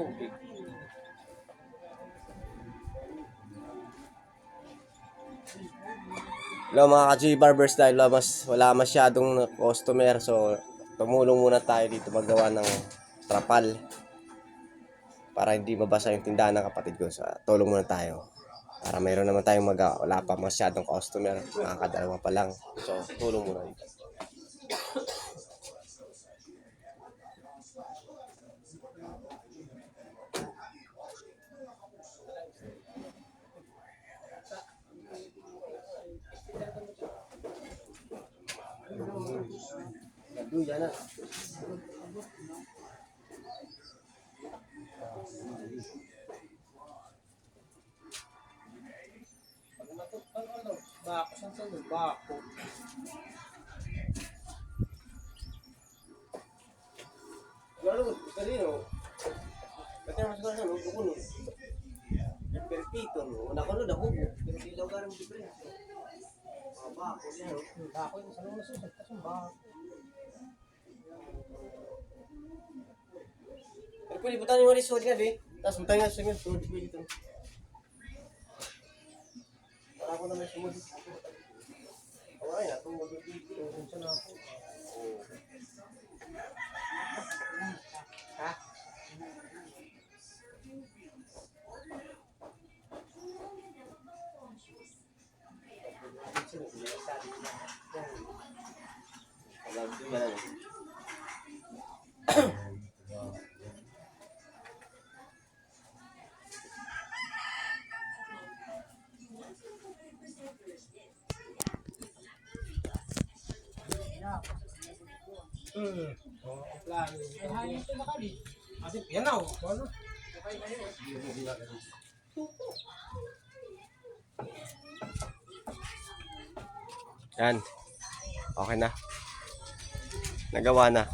tubig. Hello mga ka-G Barbers, dahil wala masyadong customer, so tumulong muna tayo dito maggawa ng trapal para hindi mabasa yung tindahan ng kapatid ko. So tulong muna tayo para mayroon naman tayong wala pa masyadong customer, nakakadalawa pa lang, so tulong muna dito. Duya na. Bako, saan sa bako? Lalo, kanino? Pati naman sa kanya, kukuno. Perpito, una ko na hubo. Pero di daw garang diferensya. Bako, yan. Bako yung sa luna susad, kasi bako. Pero pwede butang yung resort nga, di? Tapos butang nga sa resort, pwede ito. Para ako naman sumod. Away na, itong mag-ibig. Tulong sa na ako. Ha? Alam ko yan. Oo, plano. Eh, hangin ito na kali. Kasi pianaw. Ano? Yan. Okay na. Nagawa na.